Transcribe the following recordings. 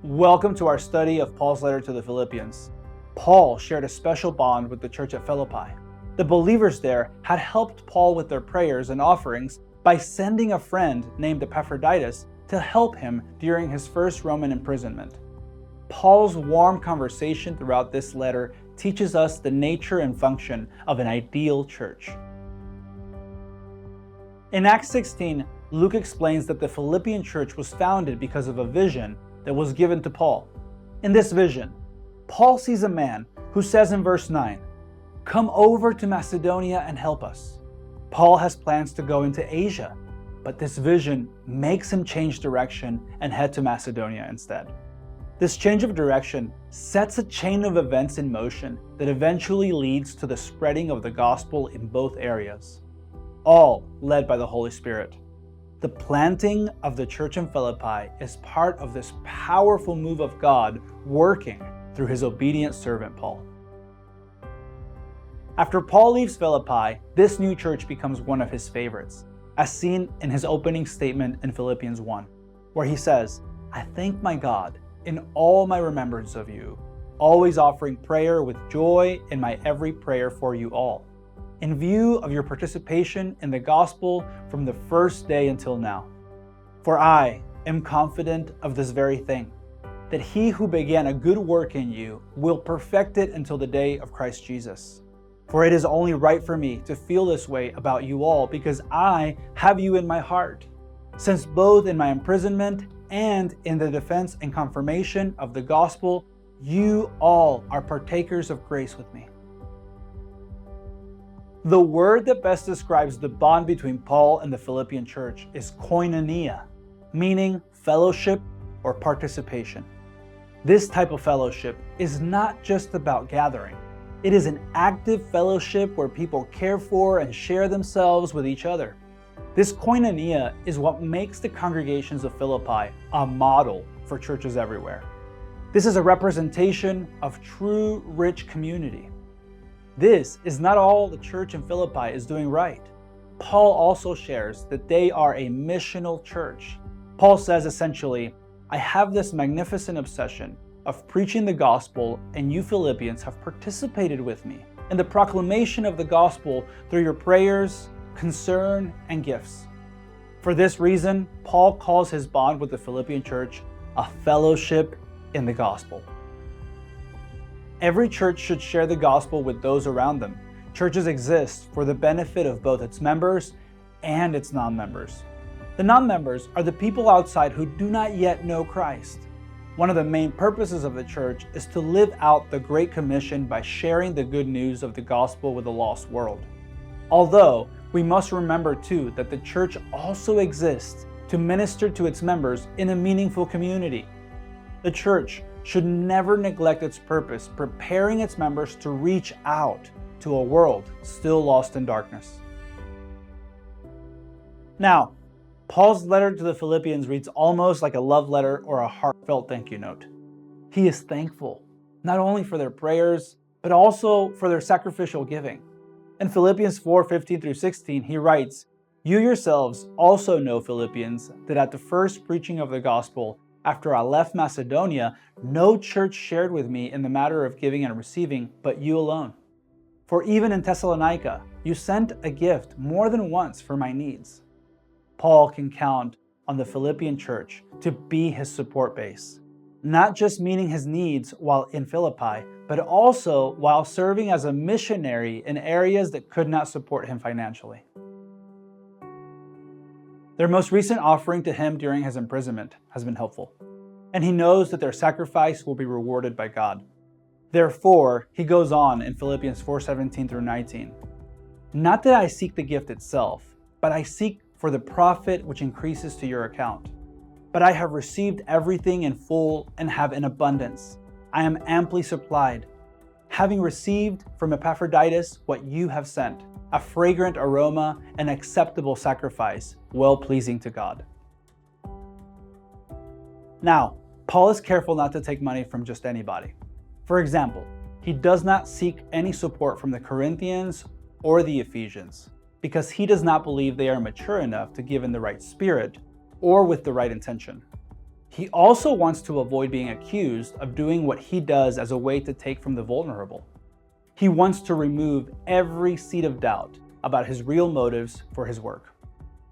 Welcome to our study of Paul's letter to the Philippians. Paul shared a special bond with the church at Philippi. The believers there had helped Paul with their prayers and offerings by sending a friend named Epaphroditus to help him during his first Roman imprisonment. Paul's warm conversation throughout this letter teaches us the nature and function of an ideal church. In Acts 16, Luke explains that the Philippian church was founded because of a vision that was given to Paul. In this vision, Paul sees a man who says in verse 9, "Come over to Macedonia and help us." Paul has plans to go into Asia, but this vision makes him change direction and head to Macedonia instead. This change of direction sets a chain of events in motion that eventually leads to the spreading of the gospel in both areas, all led by the Holy Spirit. The planting of the church in Philippi is part of this powerful move of God working through his obedient servant Paul. After Paul leaves Philippi, this new church becomes one of his favorites, as seen in his opening statement in Philippians 1, where he says, "I thank my God in all my remembrance of you, always offering prayer with joy in my every prayer for you all, in view of your participation in the gospel from the first day until now. For I am confident of this very thing, that he who began a good work in you will perfect it until the day of Christ Jesus. For it is only right for me to feel this way about you all, because I have you in my heart, since both in my imprisonment and in the defense and confirmation of the gospel, you all are partakers of grace with me." The word that best describes the bond between Paul and the Philippian church is koinonia, meaning fellowship or participation. This type of fellowship is not just about gathering. It is an active fellowship where people care for and share themselves with each other. This koinonia is what makes the congregations of Philippi a model for churches everywhere. This is a representation of true rich community. This is not all the church in Philippi is doing right. Paul also shares that they are a missional church. Paul says essentially, "I have this magnificent obsession of preaching the gospel, and you Philippians have participated with me in the proclamation of the gospel through your prayers, concern, and gifts." For this reason, Paul calls his bond with the Philippian church a fellowship in the gospel. Every church should share the gospel with those around them. Churches exist for the benefit of both its members and its non-members. The non-members are the people outside who do not yet know Christ. One of the main purposes of the church is to live out the Great Commission by sharing the good news of the gospel with a lost world. Although, we must remember too that the church also exists to minister to its members in a meaningful community. The church should never neglect its purpose, preparing its members to reach out to a world still lost in darkness. Now, Paul's letter to the Philippians reads almost like a love letter or a heartfelt thank you note. He is thankful, not only for their prayers, but also for their sacrificial giving. In Philippians 4:15 through 16, he writes, "You yourselves also know, Philippians, that at the first preaching of the gospel, after I left Macedonia, no church shared with me in the matter of giving and receiving, but you alone. For even in Thessalonica, you sent a gift more than once for my needs." Paul can count on the Philippian church to be his support base, not just meeting his needs while in Philippi, but also while serving as a missionary in areas that could not support him financially. Their most recent offering to him during his imprisonment has been helpful, and he knows that their sacrifice will be rewarded by God. Therefore, he goes on in Philippians 4:17 through 19, "Not that I seek the gift itself, but I seek for the profit which increases to your account. But I have received everything in full and have in abundance. I am amply supplied, having received from Epaphroditus what you have sent, a fragrant aroma, an acceptable sacrifice, well-pleasing to God." Now, Paul is careful not to take money from just anybody. For example, he does not seek any support from the Corinthians or the Ephesians, because he does not believe they are mature enough to give in the right spirit or with the right intention. He also wants to avoid being accused of doing what he does as a way to take from the vulnerable. He wants to remove every seed of doubt about his real motives for his work.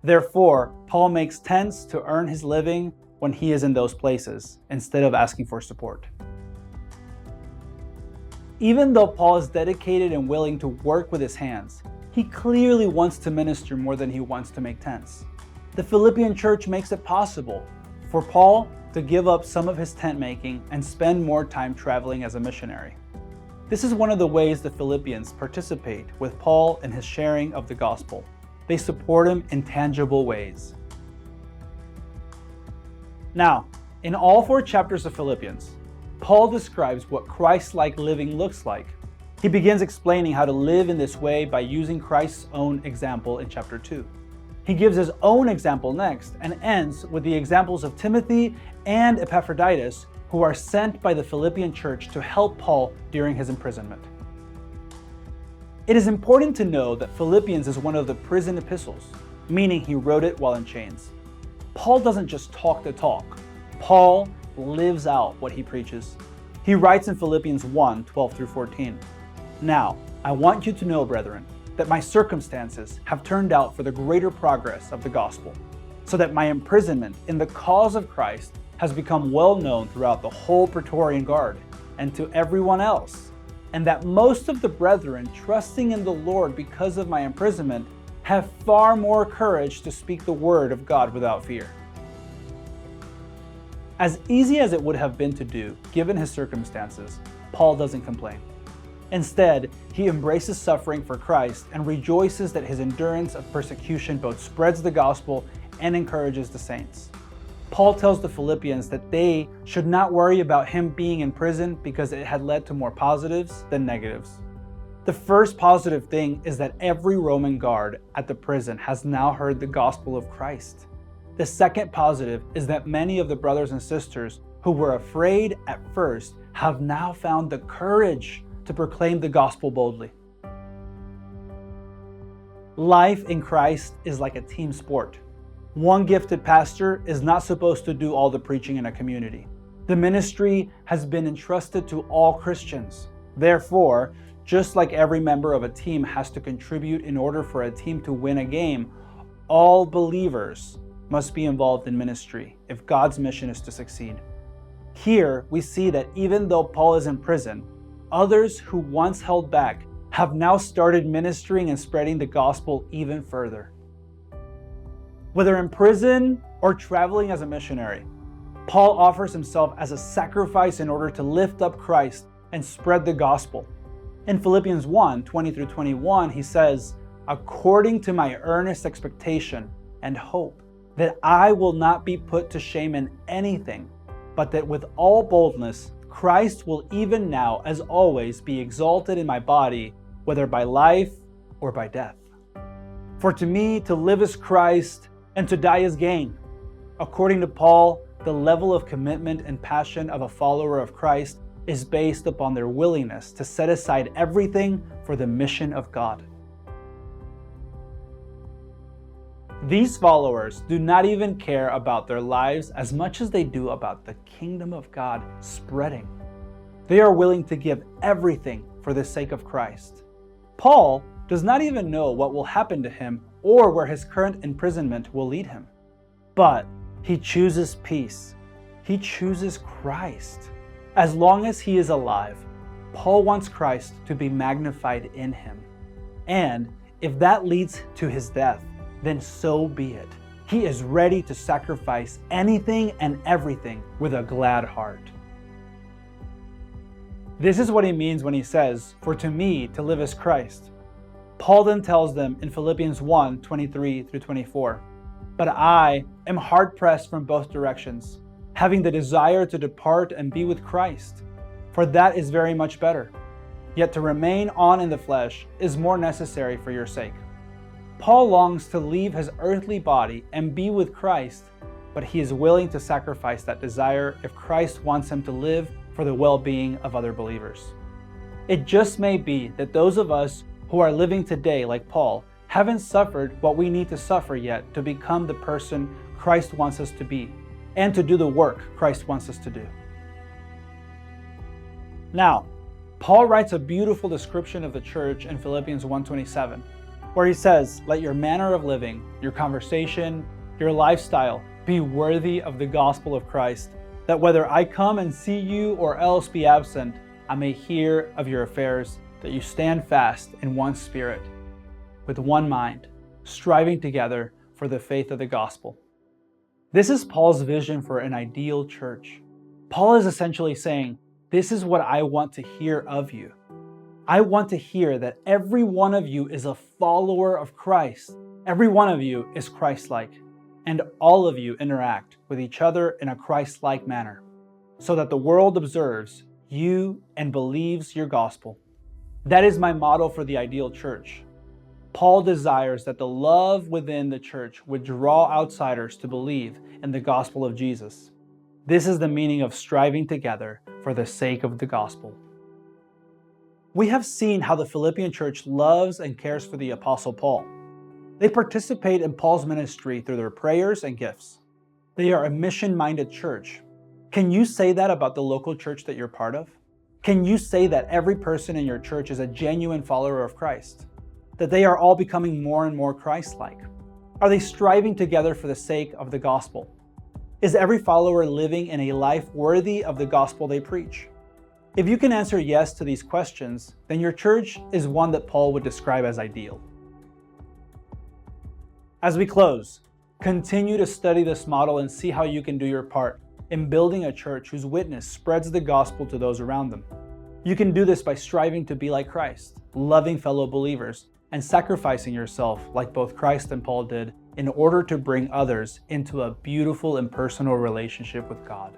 Therefore, Paul makes tents to earn his living when he is in those places, instead of asking for support. Even though Paul is dedicated and willing to work with his hands, he clearly wants to minister more than he wants to make tents. The Philippian church makes it possible for Paul to give up some of his tent making and spend more time traveling as a missionary. This is one of the ways the Philippians participate with Paul in his sharing of the gospel. They support him in tangible ways. Now, in all 4 chapters of Philippians, Paul describes what Christ-like living looks like. He begins explaining how to live in this way by using Christ's own example in chapter 2. He gives his own example next and ends with the examples of Timothy and Epaphroditus, who are sent by the Philippian church to help Paul during his imprisonment. It is important to know that Philippians is one of the prison epistles, meaning he wrote it while in chains. Paul doesn't just talk the talk. Paul lives out what he preaches. He writes in Philippians 1:12-14, "Now, I want you to know, brethren, that my circumstances have turned out for the greater progress of the gospel, so that my imprisonment in the cause of Christ has become well known throughout the whole Praetorian Guard and to everyone else, and that most of the brethren, trusting in the Lord because of my imprisonment, have far more courage to speak the word of God without fear." As easy as it would have been to do, given his circumstances, Paul doesn't complain. Instead, he embraces suffering for Christ and rejoices that his endurance of persecution both spreads the gospel and encourages the saints. Paul tells the Philippians that they should not worry about him being in prison because it had led to more positives than negatives. The first positive thing is that every Roman guard at the prison has now heard the gospel of Christ. The second positive is that many of the brothers and sisters who were afraid at first have now found the courage to proclaim the gospel boldly. Life in Christ is like a team sport. One gifted pastor is not supposed to do all the preaching in a community. The ministry has been entrusted to all Christians. Therefore, just like every member of a team has to contribute in order for a team to win a game, all believers must be involved in ministry if God's mission is to succeed. Here, we see that even though Paul is in prison, others who once held back have now started ministering and spreading the gospel even further. Whether in prison or traveling as a missionary, Paul offers himself as a sacrifice in order to lift up Christ and spread the gospel. In Philippians 1:20-21, he says, "According to my earnest expectation and hope, that I will not be put to shame in anything, but that with all boldness Christ will even now, as always, be exalted in my body, whether by life or by death. For to me to live is Christ, and to die is gain." According to Paul, the level of commitment and passion of a follower of Christ is based upon their willingness to set aside everything for the mission of God. These followers do not even care about their lives as much as they do about the kingdom of God spreading. They are willing to give everything for the sake of Christ. Paul does not even know what will happen to him or where his current imprisonment will lead him. But he chooses peace. He chooses Christ. As long as he is alive, Paul wants Christ to be magnified in him. And if that leads to his death, then so be it. He is ready to sacrifice anything and everything with a glad heart. This is what he means when he says, "For to me to live is Christ." Paul then tells them in Philippians 1:23-24, "But I am hard-pressed from both directions, having the desire to depart and be with Christ, for that is very much better. Yet to remain on in the flesh is more necessary for your sake." Paul longs to leave his earthly body and be with Christ, but he is willing to sacrifice that desire if Christ wants him to live for the well-being of other believers. It just may be that those of us who are living today like Paul haven't suffered what we need to suffer yet to become the person Christ wants us to be. and to do the work Christ wants us to do. Now, Paul writes a beautiful description of the church in Philippians 1:27, where he says, "Let your manner of living, your conversation, your lifestyle be worthy of the gospel of Christ, that whether I come and see you or else be absent, I may hear of your affairs, that you stand fast in one spirit, with one mind, striving together for the faith of the gospel." This is Paul's vision for an ideal church. Paul is essentially saying, this is what I want to hear of you. I want to hear that every one of you is a follower of Christ. Every one of you is Christ-like, and all of you interact with each other in a Christ-like manner, so that the world observes you and believes your gospel. That is my model for the ideal church. Paul desires that the love within the church would draw outsiders to believe in the gospel of Jesus. This is the meaning of striving together for the sake of the gospel. We have seen how the Philippian church loves and cares for the Apostle Paul. They participate in Paul's ministry through their prayers and gifts. They are a mission-minded church. Can you say that about the local church that you're part of? Can you say that every person in your church is a genuine follower of Christ? That they are all becoming more and more Christ-like? Are they striving together for the sake of the gospel? Is every follower living in a life worthy of the gospel they preach? If you can answer yes to these questions, then your church is one that Paul would describe as ideal. As we close, continue to study this model and see how you can do your part in building a church whose witness spreads the gospel to those around them. You can do this by striving to be like Christ, loving fellow believers, and sacrificing yourself like both Christ and Paul did in order to bring others into a beautiful and personal relationship with God.